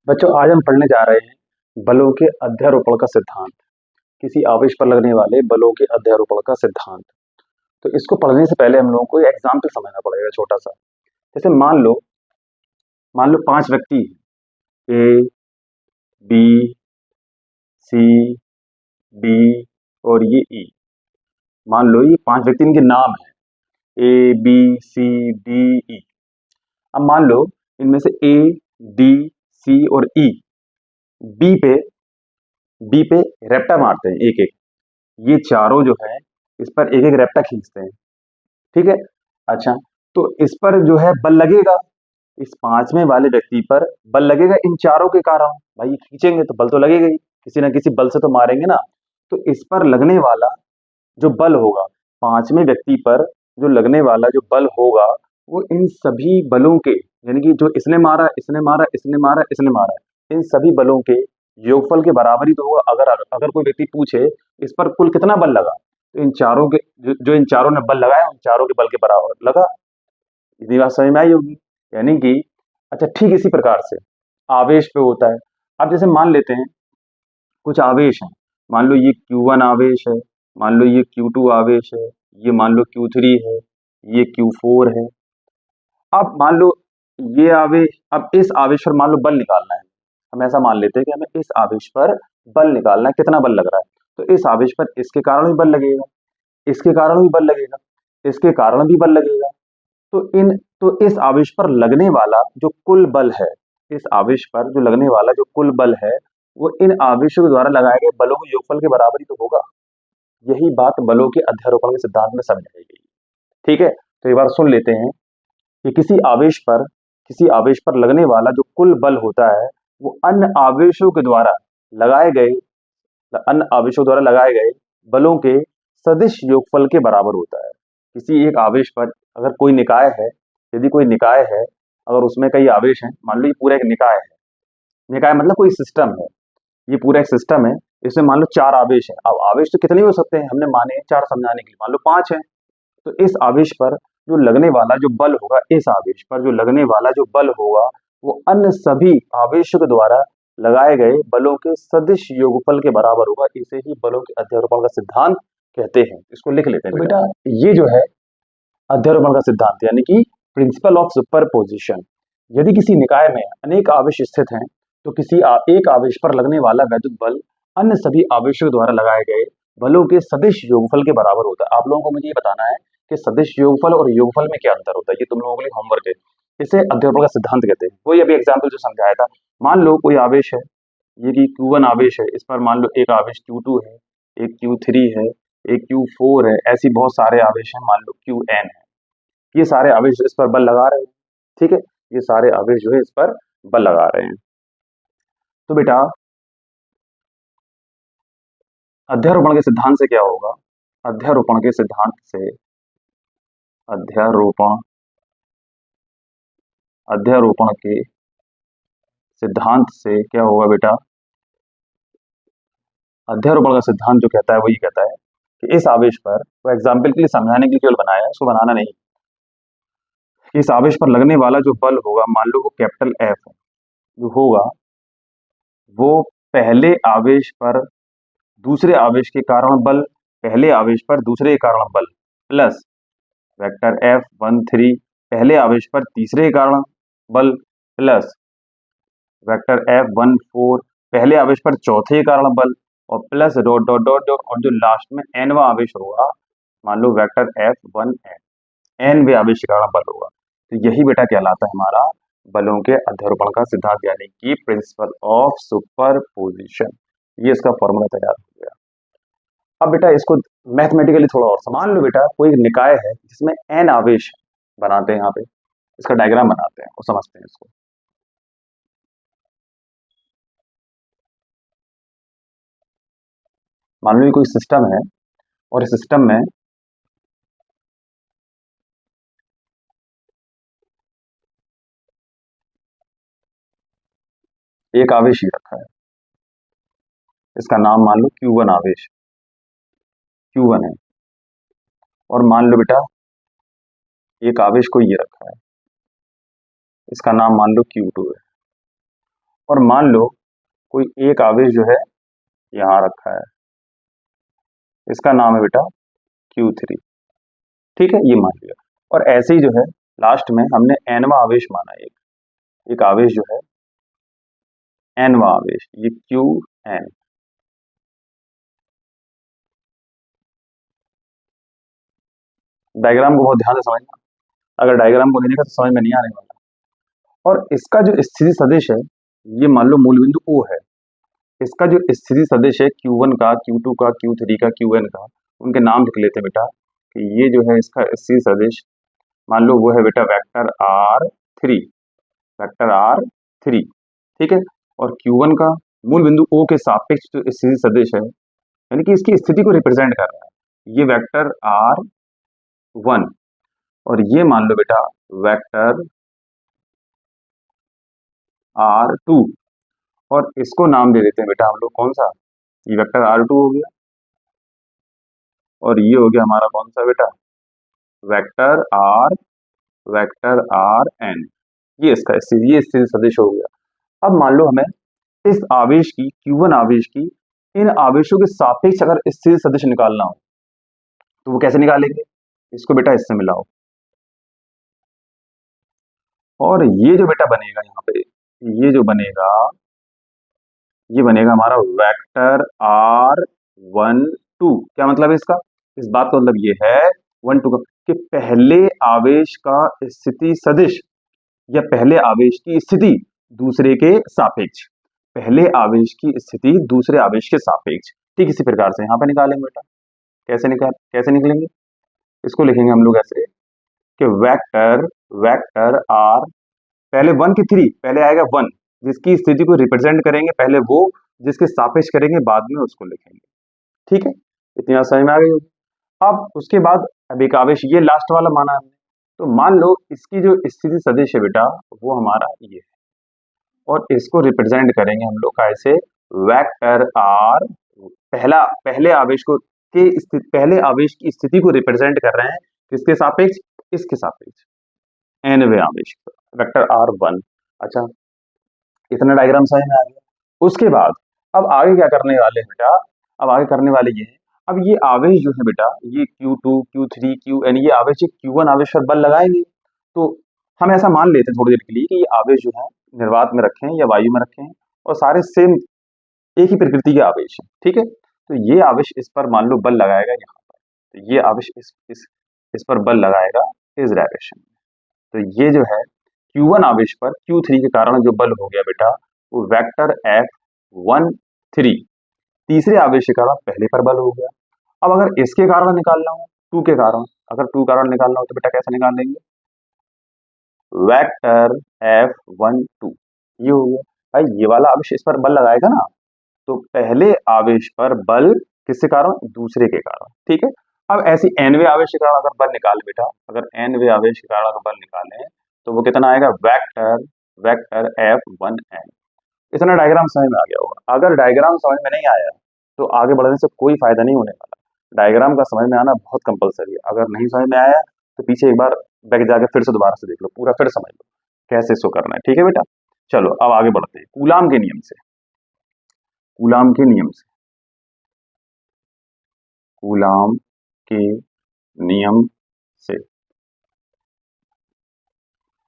बच्चों, आज हम पढ़ने जा रहे हैं बलों के अध्यारोपण का सिद्धांत। किसी आवेश पर लगने वाले बलों के अध्यारोपण का सिद्धांत। तो इसको पढ़ने से पहले हम लोगों को एग्जाम्पल समझना पड़ेगा छोटा सा। जैसे मान लो 5 व्यक्ति हैं, ए, बी, सी, डी और ये ई। मान लो ये 5 व्यक्ति, इनके नाम है ए, बी, सी, डी, ई। अब मान लो इनमें से ए, डी, सी और ई बी पे बी पे रेप्टा मारते हैं एक एक। ये चारों जो है इस पर एक एक रेप्टा खींचते हैं। ठीक है। अच्छा, तो इस पर जो है बल लगेगा, इस 5वें वाले व्यक्ति पर बल लगेगा इन चारों के कारण। भाई ये खींचेंगे तो बल तो लगेगा ही, किसी ना किसी बल से तो मारेंगे ना। तो इस पर लगने वाला जो बल होगा, 5वें व्यक्ति पर जो लगने वाला जो बल होगा, वो इन सभी बलों के, यानी कि जो इसने मारा, इसने मारा, इसने मारा, इसने मारा, इन सभी बलों के योगफल के बराबर ही तो होगा। अगर अगर कोई व्यक्ति पूछे इस पर कुल कितना बल लगा, तो इन चारों के जो इन चारों ने बल लगाया, उन चारों के बल के बराबर लगा। इतनी बात समझ में आई होगी। यानी कि अच्छा, ठीक इसी प्रकार से आवेश पे होता है। अब जैसे मान लेते हैं कुछ आवेश हैं। मान लो ये Q1 आवेश है, मान लो ये Q2 आवेश है, ये मान लो Q3 है, ये Q4 है। अब मान लो ये आवेश, अब इस आवेश पर मान लो बल निकालना है। हम ऐसा मान लेते हैं कि हमें इस आवेश पर बल निकालना है, कितना बल लग रहा है। तो इस आवेश पर इसके कारण भी बल लगेगा, इसके कारण भी बल लगेगा, इसके कारण भी बल लगेगा। तो इस आवेश पर लगने वाला जो कुल बल है, इस आवेश पर जो लगने वाला जो कुल बल है, वो इन आवेशों के द्वारा लगाए गए बलों के योगफल के बराबर ही तो होगा। यही बात बलों के अध्यारोपण के सिद्धांत में समझाई गई। ठीक है, तो एक बार सुन लेते हैं कि किसी आवेश पर लगने वाला जो कुल बल होता है, वो अन्य आवेशों द्वारा लगाए गए बलों के सदिश योगफल के बराबर होता है। किसी एक आवेश पर अगर कोई निकाय है, यदि कोई निकाय है, अगर उसमें कई आवेश हैं, मान लो ये पूरा एक निकाय है। निकाय मतलब कोई सिस्टम है, ये पूरा एक सिस्टम है। इसमें मान लो 4 आवेश हैं। अब आवेश तो कितने हो सकते हैं, हमने माने 4 समझाने के लिए, मान लो 5 है। तो इस आवेश पर जो लगने वाला जो बल होगा, इस आवेश पर जो लगने वाला जो बल होगा, वो अन्य सभी आवेशों के द्वारा लगाए गए बलों के सदिश योगफल के बराबर होगा। इसे ही बलों के अध्यारोपण का सिद्धांत कहते हैं। इसको लिख लेते हैं तो बेटा, ये जो है अध्यारोपण का सिद्धांत, यानी कि प्रिंसिपल ऑफ सुपरपोजिशन। यदि किसी निकाय में अनेक आवेश स्थित हैं, तो एक आवेश पर लगने वाला वैद्युत बल अन्य सभी आवेशों के द्वारा लगाए गए बलों के सदिश योगफल के बराबर होता है। आप लोगों को मुझे ये बताना है कि सदिश योगफल और योगफल में क्या अंतर होता है। ये तुम लोगों के लिए होमवर्क है। इसे अध्यारोपण का सिद्धांत कहते हैं। वही अभी एग्जाम्पल जो समझाया था। मान लो कोई आवेश है, ये कि Q1 आवेश है, इस पर मान लो एक आवेश Q2 है, एक Q3 है, एक Q4 है, ऐसी बहुत सारे आवेश हैं, मान लो Qn है। ये सारे आवेश इस पर बल लगा रहे हैं। ठीक है, ये सारे आवेश जो है इस पर बल लगा रहे हैं। तो बेटा, अध्यारोपण के सिद्धांत से क्या होगा, अध्यारोपण के सिद्धांत से अध्यारोपण अध्यारोपण के सिद्धांत से क्या होगा बेटा, अध्यारोपण का सिद्धांत जो कहता है वो ये कहता है कि इस आवेश पर, वो एग्जाम्पल के लिए समझाने के लिए केवल बनाया है, उसको बनाना नहीं। इस आवेश पर लगने वाला जो बल होगा, मान लो वो कैपिटल F है, जो होगा वो पहले आवेश पर दूसरे आवेश के कारण बल, पहले आवेश पर दूसरे के कारण बल, प्लस वेक्टर F13 पहले आवेश पर तीसरे के कारण बल, प्लस वेक्टर F14 पहले आवेश पर चौथे के कारण बल, और plus dot dot dot dot, और जो लास्ट में nवा आवेश होगा, मान लो वेक्टर F1n, nवे आवेश के कारण बल होगा। तो यही बेटा कहलाता है हमारा बलों के अध्यारोपण का सिद्धांत, यानी कि प्रिंसिपल ऑफ सुपरपोजिशन। ये इसका फॉर्मूला तैयार हो गया। अब बेटा इसको मैथमेटिकली थोड़ा और मान लो बेटा, कोई निकाय है जिसमें n आवेश है, बनाते हैं यहाँ पे, इसका डायग्राम बनाते हैं और समझते हैं इसको। मान लो ये कोई सिस्टम है, और इस सिस्टम में एक आवेश ही रखा है, इसका नाम मान लो Q1 आवेश, Q1 है। और मान लो बेटा एक आवेश को ये रखा है, इसका नाम मान लो Q2 है। और मान लो कोई एक आवेश जो है यहाँ रखा है, इसका नाम है बेटा Q3। ठीक है, ये मान लिया। और ऐसे ही जो है लास्ट में हमने nवा आवेश माना, एक आवेश जो है nवा आवेश, ये Qn। डायग्राम को बहुत ध्यान से समझना, अगर डायग्राम को नहीं देखा तो समझ में नहीं आने वाला। और इसका जो स्थिति सदिश है, ये मान लो मूल बिंदु O है, इसका जो स्थिति सदिश है Q1 का, Q2 का, Q3 का, Qn का, उनके नाम लिख लेते हैं बेटा कि ये जो है इसका स्थिति सदिश मान लो वो है बेटा वेक्टर R3, वेक्टर R3। ठीक है, और Q1 का मूल बिंदु O के सापेक्ष जो स्थिति सदिश है, यानी कि इसकी स्थिति को रिप्रेजेंट कर रहा है, ये वेक्टर R1। और ये मान लो बेटा वेक्टर R2, और इसको नाम दे देते हैं बेटा हम लोग कौन सा, ये वेक्टर R2 हो गया, और ये हो गया हमारा कौन सा बेटा, वेक्टर Rn। ये इसका ये स्थिति सदिश हो गया। अब मान लो हमें इस आवेश की, Q1 आवेश की, इन आवेशों के सापेक्ष अगर स्थिति सदिश निकालना हो तो वो कैसे निकालेंगे, इसको बेटा इससे मिलाओ, और ये जो बेटा बनेगा यहाँ पे, ये जो बनेगा, ये बनेगा हमारा वेक्टर R12। क्या मतलब है इसका, इस बात का मतलब ये है 12 का कि पहले आवेश का स्थिति सदिश या पहले आवेश की स्थिति दूसरे के सापेक्ष, पहले आवेश की स्थिति दूसरे आवेश के सापेक्ष। ठीक इसी प्रकार से यहाँ पे निकालेंगे बेटा, कैसे निकलेंगे, इसको लिखेंगे हम लोग ऐसे कि वेक्टर वेक्टर आर, पहले 1 की 3, पहले आएगा 1 जिसकी स्थिति को रिप्रेजेंट करेंगे, पहले वो जिसके सापेक्ष करेंगे, बाद में उसको लिखेंगे। ठीक है, इतनी बात समझ में आ गई होगी। अब उसके बाद अब एक आवेश ये लास्ट वाला माना हमने, तो मान लो इसकी जो स्थिति सदिश है बेटा वो हमारा ये है, और इसको रिप्रेजेंट करेंगे हम लोग कैसे, वेक्टर आर, पहले आवेश को पहले आवेश की स्थिति को रिप्रेजेंट कर रहे हैं किसके सापेक्ष, इसके सापेक्ष, nवे आवेश वेक्टर R1। अच्छा, इतना डायग्राम समझ में आ गया। उसके बाद अब आगे क्या करने वाले हैं बेटा, अब आगे करने वाले ये है, अब ये आवेश जो है बेटा, ये Q2, Q3, Qn, ये आवेश Q1 आवेश पर बल लगाएंगे। तो हम ऐसा मान लेते हैं थोड़ी देर के लिए कि ये आवेश जो है निर्वात में रखे हैं या वायु में रखे हैं, और सारे सेम एक ही प्रकृति के आवेश हैं। ठीक है, तो ये आवेश इस पर मान लो बल लगाएगा यहाँ पर, तो ये आवेश इस पर बल लगाएगा इस डायरेक्शन में। तो ये जो है Q1 आवेश पर Q3 के कारण जो बल हो गया बेटा वो वेक्टर F13, तीसरे आवेश के कारण पहले पर बल हो गया। अब अगर इसके कारण निकालना हो, 2 के कारण, अगर 2 कारण निकालना हो तो बेटा कैसे निकाल लेंगे, वेक्टर F12, ये हो गया। भाई ये वाला आवेश इस पर बल लगाएगा ना, तो पहले आवेश पर बल किसके कारण, दूसरे के कारण। ठीक है, अब ऐसी nवे आवेश के कारण अगर बल निकाले बेटा, अगर nवे आवेश के कारण अगर बल निकालें तो वो कितना आएगा, वेक्टर वेक्टर F1n। इतना डायग्राम समझ में आ गया होगा। अगर डायग्राम समझ में नहीं आया तो आगे बढ़ने से कोई फायदा नहीं होने वाला, डायग्राम का समझ में आना बहुत कंपलसरी है। अगर नहीं समझ में आया तो पीछे एक बार बैक जाके फिर से दोबारा से देख लो, पूरा फिर समझ लो कैसे इसको करना है। ठीक है बेटा, चलो अब आगे बढ़ते हैं कूलाम के नियम से, कूलाम के नियम से, कूलाम के नियम से,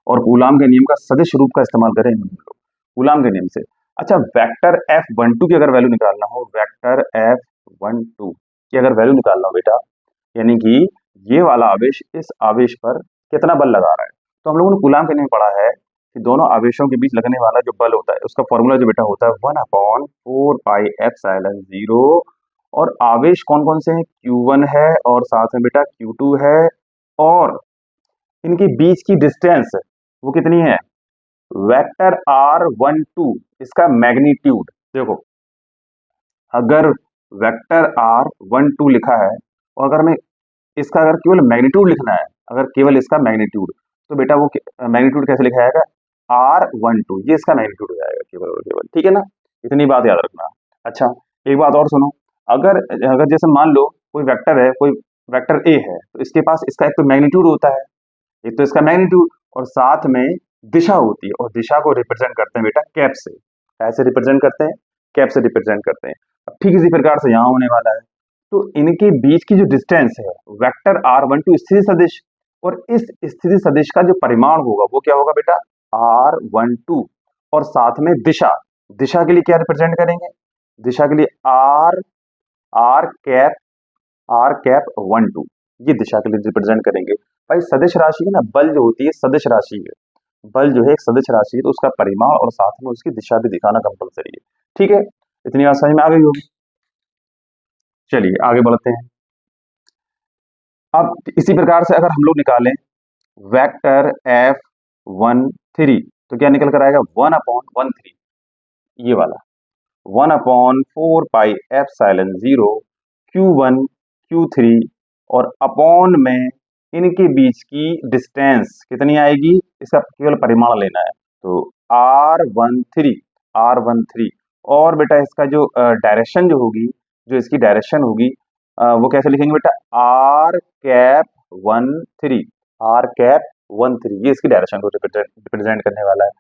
और कूलाम के नियम का सदिश रूप का इस्तेमाल करें हम लोग कूलाम के नियम से। अच्छा, वेक्टर F12 की अगर वैल्यू निकालना हो, वेक्टर F12 की अगर वैल्यू निकालना हो बेटा, यानी कि ये वाला आवेश इस आवेश पर कितना बल लगा रहा है, तो हम लोगों ने कूलाम के नियम पढ़ा है कि दोनों आवेशों के बीच लगने वाला जो बल होता है उसका फॉर्मूला जो बेटा होता है 1/4πε0। और आवेश कौन कौन से हैं, Q1 है और साथ में बेटा Q2 है, और इनके बीच की डिस्टेंस वो कितनी है, वेक्टर R12, इसका मैग्नीट्यूड देखो, अगर वेक्टर R12 लिखा है और अगर हमें इसका अगर केवल मैग्नीट्यूड लिखना है, अगर केवल इसका मैग्नीट्यूड, तो बेटा वो मैग्नीट्यूड कैसे लिखा जाएगा, R12, ये इसका मैग्नीट्यूड हो जाएगा केवल और केवल। ठीक है ना, इतनी बात याद रखना। अच्छा, एक बात और सुनो, अगर अगर जैसे मान लो कोई वेक्टर है, कोई वेक्टर A है, तो इसके पास इसका एक तो मैग्नीट्यूड होता है, एक तो इसका मैग्नीट्यूड, और साथ में दिशा होती है, और दिशा को रिप्रेजेंट करते हैं बेटा कैप से। ऐसे रिप्रेजेंट करते हैं, कैप से रिप्रेजेंट करते हैं। अब ठीक इसी प्रकार से यहाँ होने वाला है, तो इनके बीच की जो डिस्टेंस है वेक्टर r12 स्थिति सदिश, और इस स्थिति सदिश का जो परिमाण होगा वो क्या होगा बेटा, r12, और साथ में दिशा, दिशा के लिए क्या रिप्रेजेंट करेंगे, दिशा के लिए r कैप 12, ये दिशा के लिए रिप्रेजेंट करेंगे। भाई सदिश राशि है ना, बल जो होती है सदिश राशि है, बल जो है एक सदिश राशि है, तो उसका परिमाण और साथ में उसकी दिशा भी दिखाना कंपलसरी है। ठीक है, इतनी बात समझ में आ गई होगी। चलिए आगे बढ़ते हैं। अब इसी प्रकार से अगर हम लोग निकालें वेक्टर F13, तो क्या निकल कर आएगा, 1/13, ये वाला 1/4πε0 Q1 Q3, और अपॉन में इनके बीच की डिस्टेंस कितनी आएगी, इसका केवल परिमाण लेना है, तो R13, और बेटा इसका जो डायरेक्शन जो होगी, जो इसकी डायरेक्शन होगी वो कैसे लिखेंगे बेटा, R कैप 13, ये इसकी डायरेक्शन को रिप्रेजेंट करने वाला है।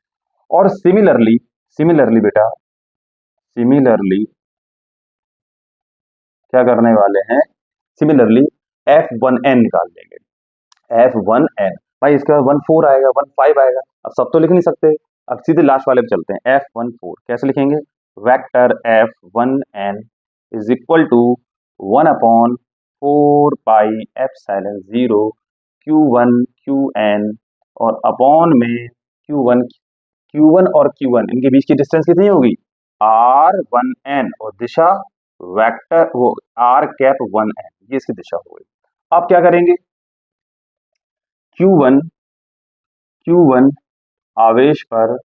और सिमिलरली बेटा, सिमिलरली क्या करने वाले हैं, सिमिलरली F1n निकाल लेंगे, F1n, भाई इसके बाद 14 आएगा, 15 आएगा, अब सब तो लिख नहीं सकते, अब सीधे लास्ट वाले पे चलते हैं, F14 कैसे लिखेंगे, vector F1n is equal to 1/4πε0 Q1 Qn, और अपॉन में Q1 और Q1 इनके बीच की डिस्टेंस कितनी होगी, R1n, और दिशा वेक्टर वो R कैप 1n, ये इसकी दिशा हो गई। अब क्या करेंगे, Q1 आवेश पर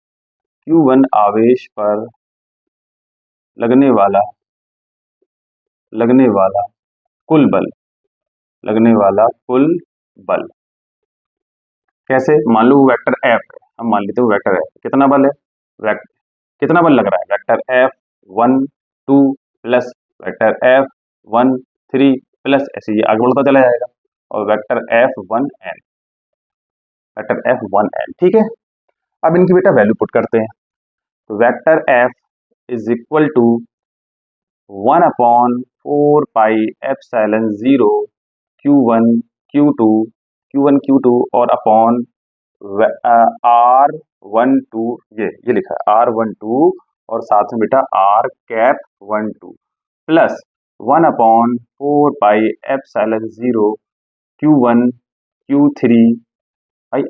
लगने वाला कुल बल, कैसे, मान लो वेक्टर F है, हम मान लेते हैं वेक्टर F, कितना बल है, कितना बल लग रहा है, vector F12 plus vector F13 plus, ऐसे ही आगे बढ़ता चला जाएगा, और वेक्टर F1n, ठीक है। अब इनकी बेटा वैल्यू पुट करते हैं, तो vector F is equal to 1/4πε0 Q1 Q2 और अपॉन R12, ये लिखा है R12, और साथ में बेटा R cap 12 plus 1/4πε0 Q1 Q3, भाई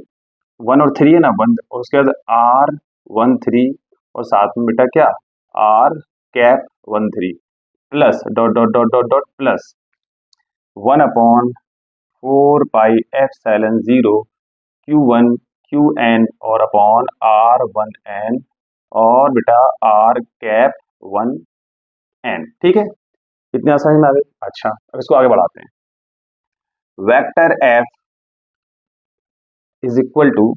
1 और 3 है ना, 1 और उसके बाद R13, और साथ में बेटा क्या, R cap 13 plus dot dot dot dot dot plus 1/4πε0 Q1 Qn और अपॉन R1n, और बेटा R कैप 1n, ठीक है, इतने आसानी में आ गए। अच्छा अब इसको आगे बढ़ाते हैं, vector F is equal to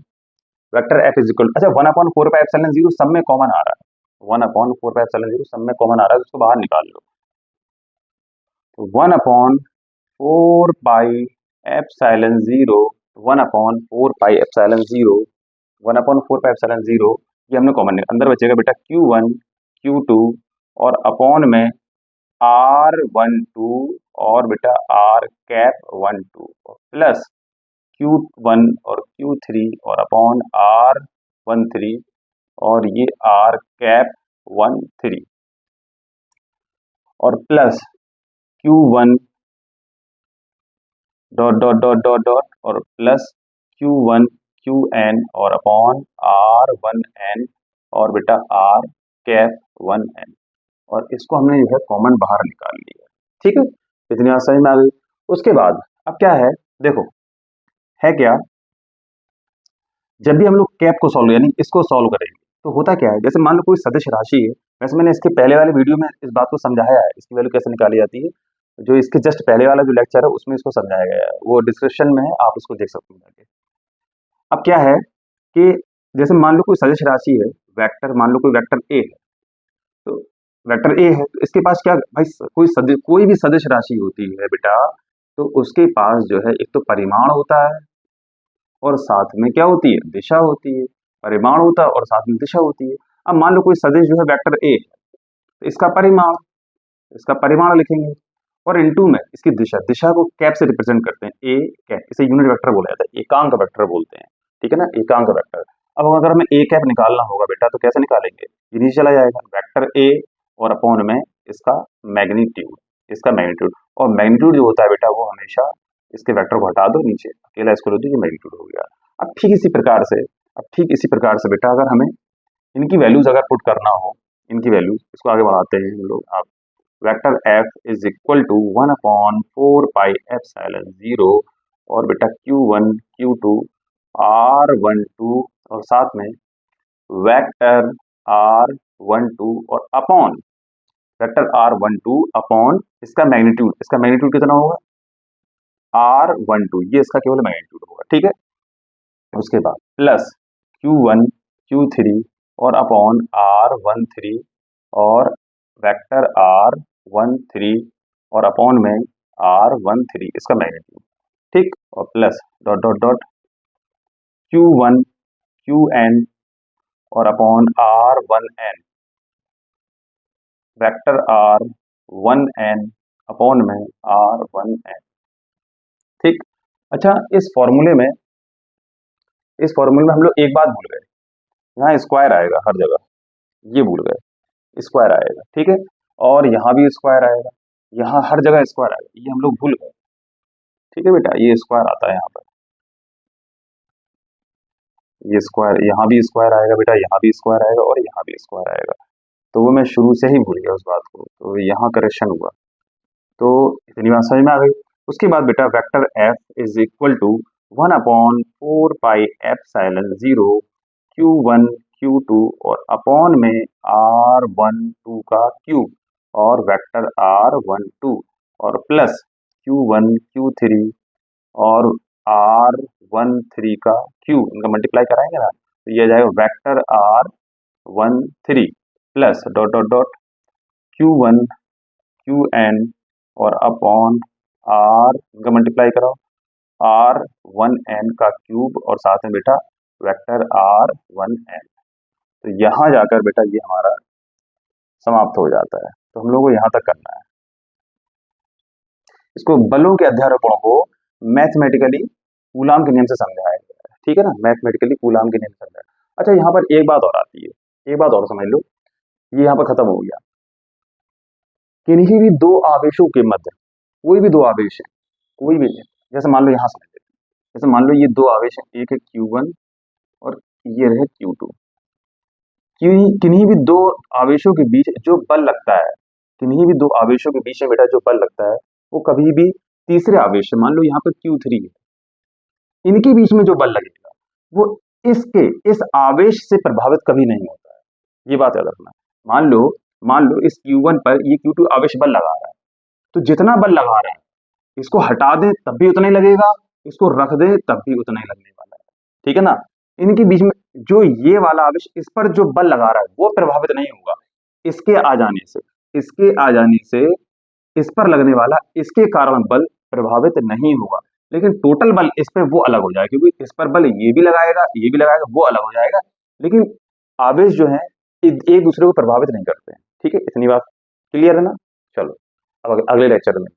अच्छा 1/4πε0 सब में कॉमन आ रहा है, 1/4πε0 सब में कॉमन आ रहा है, उसको बाहर निकाल लो, तो 1/4πε0 ये हमने कॉमन निकाला, अंदर बचेगा बेटा Q1 Q2 और अपॉन में R12 और बेटा R कैप 12 प्लस Q1 और Q3 और अपॉन R13 और ये R कैप 13 और plus Q1 dot dot dot dot dot और प्लस Q1 Qn और अपॉन R1n और बेटा R कैप 1n, और इसको हमने जो है कॉमन बाहर निकाल लिया, ठीक है, इतनी आसानी में आ गई। उसके बाद अब क्या है, देखो है क्या, जब भी हम लोग कैप को सॉल्व यानी इसको सॉल्व करेंगे तो होता क्या है, जैसे मान लो कोई सदिश राशि है, वैसे मैंने इसके पहले वाले वीडियो में इस बात को समझाया है, इसकी वैल्यू कैसे निकाली जाती है, जो इसके जस्ट पहले वाला जो लेक्चर है उसमें इसको समझाया गया है, वो डिस्क्रिप्शन में है, आप उसको देख सकते हैं जाके। अब क्या है कि जैसे मान लो कोई सदिश राशि है, वेक्टर मान लो कोई वेक्टर ए है, तो वेक्टर ए है तो इसके पास क्या भाई कोई भी सदिश राशि होती है बेटा, तो उसके पास जो है एक तो परिमाण होता है और साथ में क्या होती है, दिशा होती है, परिमाण होता है और साथ में दिशा होती है। अब मान लो कोई सदिश जो है वेक्टर ए, तो इसका परिमाण लिखेंगे, और इनटू में इसकी दिशा को कैप से रिप्रेजेंट करते हैं, ए कैप, इसे यूनिट वेक्टर बोला जाता है, एकांक वेक्टर बोलते हैं, ठीक है ना, एकांक वेक्टर। अब अगर हमें ए कैप निकालना होगा बेटा तो कैसे निकालेंगे, ये नीचे चला जाएगा वेक्टर ए और अपॉन में इसका मैग्नीट्यूड, और मैग्नीट्यूड जो होता है बेटा वो हमेशा इसके वेक्टर को हटा दो नीचे, अकेला इसको ले दो, ये मैग्नीट्यूड हो गया। अब ठीक इसी प्रकार से बेटा अगर हमें इनकी वैल्यूज अगर पुट करना हो, इनकी वैल्यूज, इसको आगे बढ़ाते हैं हम लोग। आप vector f is equal to 1/4 pi epsilon 0 और बेटा q1 q2 r12 और साथ में वेक्टर r12 और अपॉन वेक्टर r12 अपॉन इसका मैग्नीट्यूड कितना होगा r12, ये इसका केवल मैग्नीट्यूड होगा, ठीक है। उसके बाद प्लस q1 q3 और अपॉन r13 और वेक्टर r13 और अपॉन में r13 इसका मैग्नीट्यूड, ठीक, और plus dot dot dot q1 qn और upon r1n vector r1n upon में r1n, ठीक। अच्छा, इस फॉर्मूले में हम लोग एक बात भूल गए, यहाँ स्क्वायर आएगा हर जगह, ये भूल गए, स्क्वायर आएगा, ठीक है, और यहाँ भी स्क्वायर आएगा, यहाँ हर जगह स्क्वायर आएगा, ये हम लोग भूल गए, ठीक है बेटा, ये स्क्वायर आता है यहाँ पर, ये स्क्वायर, यहाँ भी स्क्वायर आएगा बेटा, यहाँ भी स्क्वायर आएगा और यहाँ भी स्क्वायर आएगा, तो वो मैं शुरू से ही भूल गया उस बात को, तो यहाँ करेक्शन हुआ, तो इतनी बात समझ में आ गई। उसके बाद बेटा vector f is equal to 1/4 pi epsilon 0 q1 q2 और अपॉन में r12 का क्यूब और वेक्टर r12 और प्लस q1 q3 और r13 का क्यूब, इनका मल्टीप्लाई कराएंगे ना, तो ये जाएगा vector r13 plus dot dot dot q1 qn और अपॉन r, इनका मल्टीप्लाई कराओ, r1n का क्यूब और साथ में बेटा वेक्टर r1n, तो यहाँ जाकर बेटा ये हमारा समाप्त हो जाता है, तो हम लोग को यहाँ तक करना है। इसको बलों के अध्यारोपण को मैथमेटिकली कूलाम के नियम से समझाया गया है, ठीक है ना, मैथमेटिकली कूलाम के नियम से समझाया। अच्छा, यहाँ पर एक बात और आती है, एक बात और समझ लो, ये यहाँ पर खत्म हो गया, किन्हीं भी दो आवेशों के मध्य, कोई भी दो आवेश है, कोई भी, जैसे मान लो यहाँ समझ लेते हैं, जैसे मान लो ये दो आवेश है, एक है q1 और ये रहे q2, किन्हीं भी दो आवेशों के बीच जो बल लगता है, किन्हीं भी दो आवेशों के बीच में बेटा जो बल लगता है वो कभी भी तीसरे आवेश, मान लो यहाँ पर q3 है, इनके बीच में जो बल लगेगा वो इस आवेश से प्रभावित कभी नहीं होता है, ये बात याद रखना। मान लो इस q1 पर ये q2 आवेश बल लगा रहा है, तो जितना बल लगा रहा है इसको हटा दे तब भी उतना ही लगेगा, इसको रख दे तब भी उतना ही लगने वाला है, ठीक है ना। इनके बीच में जो ये वाला आवेश इस पर जो बल लगा रहा है वो प्रभावित नहीं होगा, इसके आ जाने से इस पर लगने वाला इसके कारण बल प्रभावित नहीं होगा, लेकिन टोटल बल इस पर वो अलग हो जाएगा, क्योंकि इस पर बल ये भी लगाएगा वो अलग हो जाएगा, लेकिन आवेश जो है एक दूसरे को प्रभावित नहीं करते हैं, ठीक है, इतनी बात क्लियर है ना। चलो अब अगले लेक्चर में